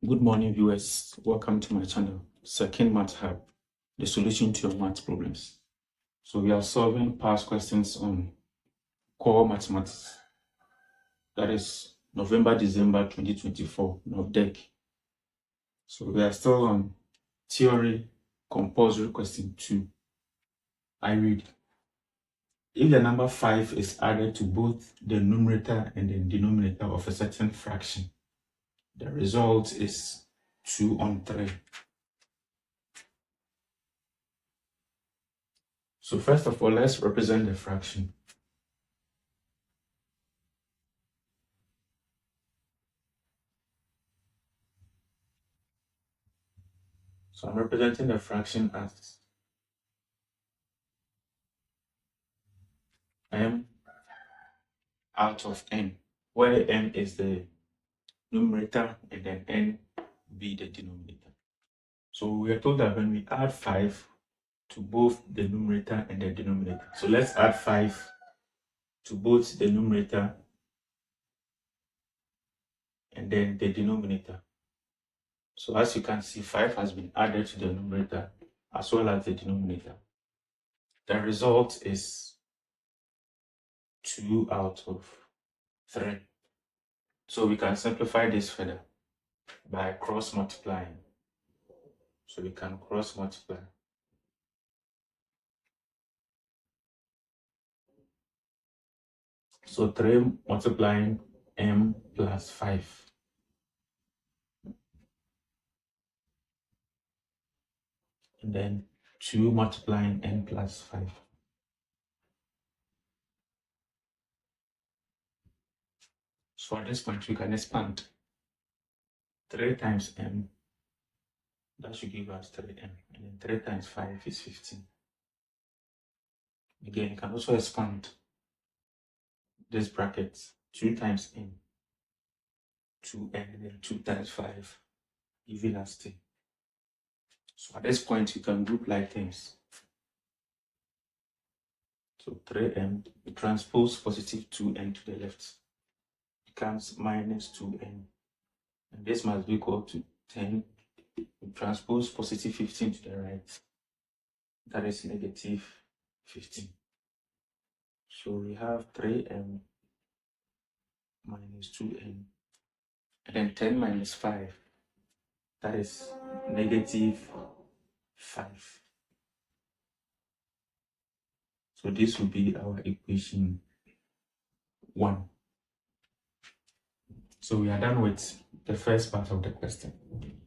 Good morning, viewers. Welcome to my channel, Second Math Hub, the solution to your math problems. So we are solving past questions on core mathematics. That is November-December 2024, Novdec. So we are still on theory compulsory question 2. I read, if the number 5 is added to both the numerator and the denominator of a certain fraction, the result is 2 on 3. So first of all, let's represent the fraction. So I'm representing the fraction as m out of n, where m is the numerator and then n be the denominator. So we are told that when we add 5 to both the numerator and the denominator. So let's add 5 to both the numerator and then the denominator. So as you can see, 5 has been added to the numerator as well as the denominator. The result is 2 out of 3. So we can simplify this further by cross multiplying. So we can cross multiply. So 3 multiplying m plus 5. And then 2 multiplying n plus 5. So at this point, we can expand 3 times m. That should give us 3m. And then 3 times 5 is 15. Again, you can also expand this bracket 2 times n, 2n, and then 2 times 5, giving us 10. So at this point, you can group like things. So 3m, we transpose positive 2n to the left, becomes minus 2n. And this must be equal to 10. We transpose positive 15 to the right. That is negative 15. So we have 3m minus 2n. And then 10 minus 5. That is negative 5. So this will be our equation 1. So we are done with the first part of the question.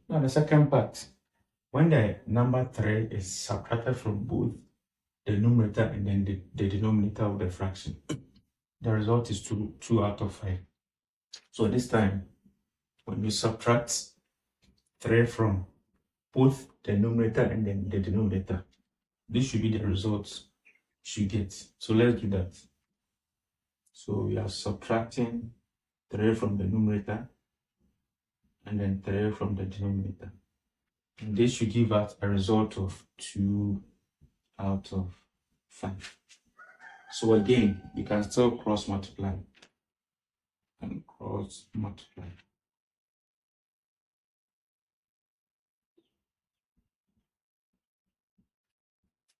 Now the second part, when the number 3 is subtracted from both the numerator and then the denominator of the fraction, the result is 2 out of 5. So this time, when you subtract 3 from both the numerator and then the denominator, this should be the result you get. So let's do that. So we are subtracting 3 from the numerator and then 3 from the denominator. And this should give us a result of 2 out of 5. So again, you can still cross multiply and cross multiply.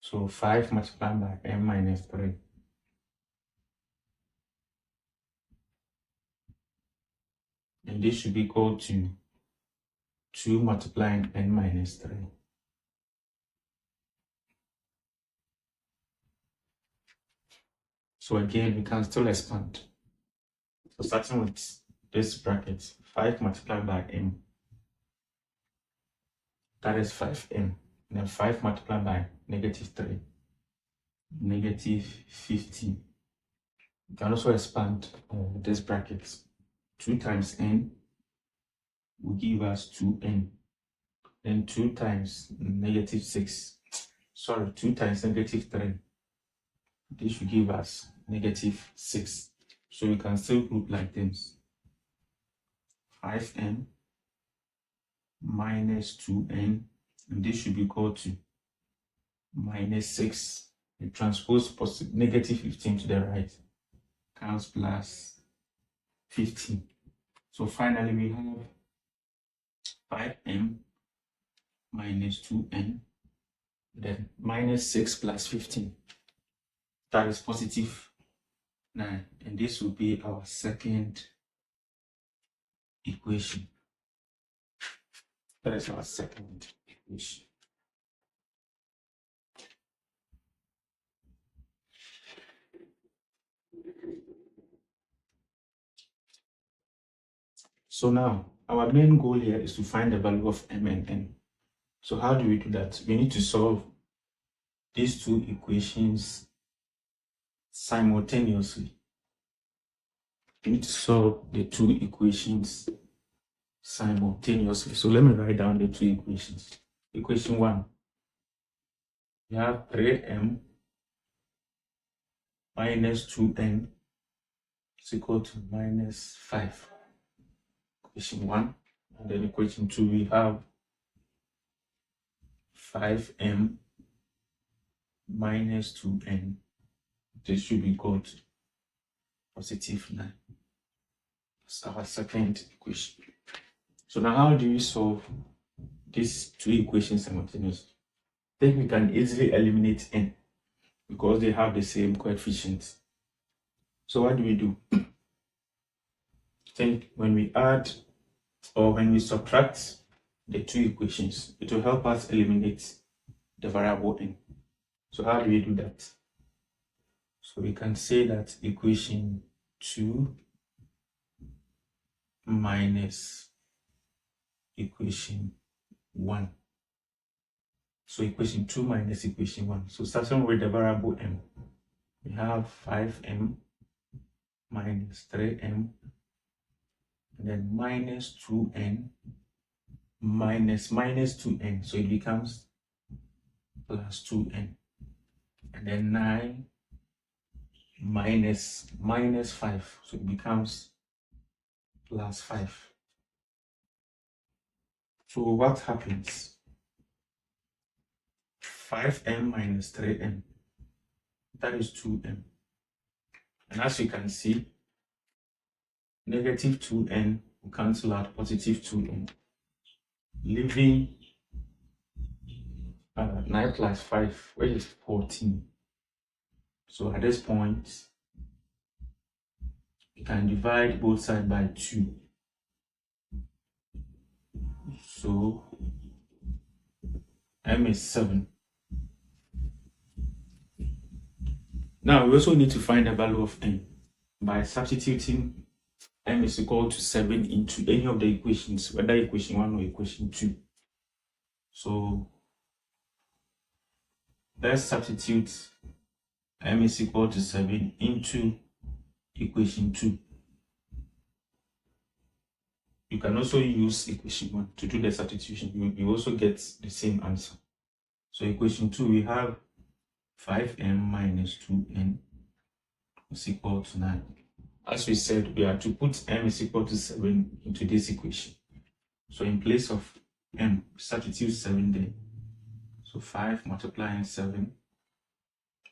So 5 multiplied by m minus 3. And this should be equal to 2 multiplying n minus 3. So again, we can still expand. So starting with this bracket, 5 multiplied by m, that is 5m. And then 5 multiplied by negative 3, negative 15. You can also expand this bracket. 2 times n will give us 2n. Then 2 times negative 6. Sorry, 2 times negative 3. This should give us negative 6. So we can still group like this. 5n minus 2n. And this should be equal to minus 6. We transpose negative 15 to the right. Comes plus 15. So finally we have 5m minus 2n, then minus 6 plus 15. That is positive 9. And this will be our second equation. That is our second equation. So now, our main goal here is to find the value of m and n. So how do we do that? We need to solve these two equations simultaneously. We need to solve the two equations simultaneously. So let me write down the two equations. Equation 1, we have 3m minus 2n is equal to minus 5. Equation 1. And then equation 2, we have 5m minus 2n. This should be equal to positive 9. That's our second equation. So now how do we solve these two equations simultaneously? I think we can easily eliminate n because they have the same coefficients. So what do we do? I think when we add or when we subtract the two equations, it will help us eliminate the variable n. So how do we do that? So we can say that equation 2 minus equation 1. So equation 2 minus equation 1. So starting with the variable m, we have 5m minus 3m, and then minus 2n minus 2n. So it becomes plus 2n. And then 9 minus 5. So it becomes plus 5. So what happens? 5m minus 3m, that is 2m. And as you can see, negative 2n will cancel out positive 2n, leaving 9 plus 5, which is 14. So at this point, you can divide both sides by 2. So m is 7. Now we also need to find the value of n by substituting m is equal to 7 into any of the equations, whether equation 1 or equation 2. So let's substitute m is equal to 7 into equation 2. You can also use equation 1 to do the substitution. You also get the same answer. So equation 2, we have 5m minus 2n is equal to 9. As we said, we are to put m is equal to 7 into this equation. So in place of m, substitute 7 there. So 5 multiplying 7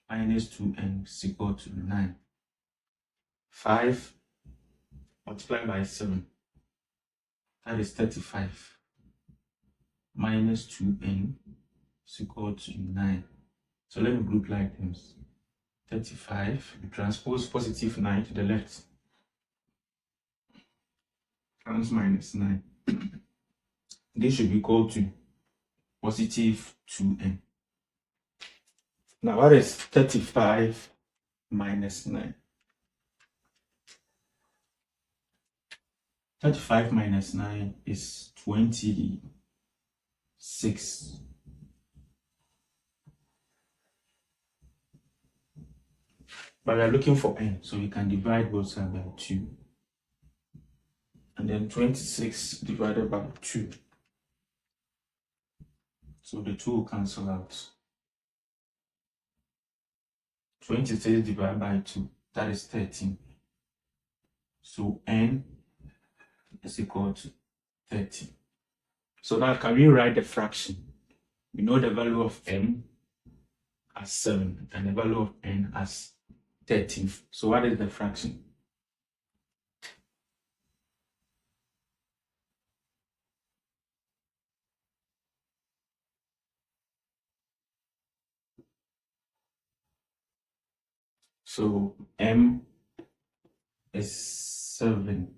minus 2n is equal to 9. 5 multiplied by 7, that is 35. Minus 2n is equal to 9. So let me group like this. 35, we transpose positive 9 to the left. Times minus 9. This should be equal to positive 2n. Now what is 35 minus 9? 35 minus 9 is 26. But we are looking for n, so we can divide both sides by 2. And then 26 divided by 2. So the 2 will cancel out. 26 divided by 2, that is 13. So n is equal to 13. So now can we write the fraction? We know the value of m as 7 and the value of n as 13. So what is the fraction? So M is 7.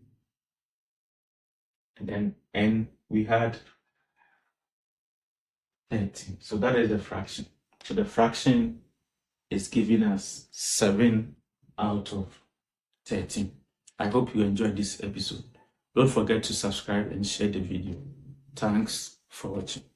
And then N, we had 13. So that is the fraction. So the fraction is giving us 7 out of 13. I hope you enjoyed this episode. Don't forget to subscribe and share the video. Thanks for watching.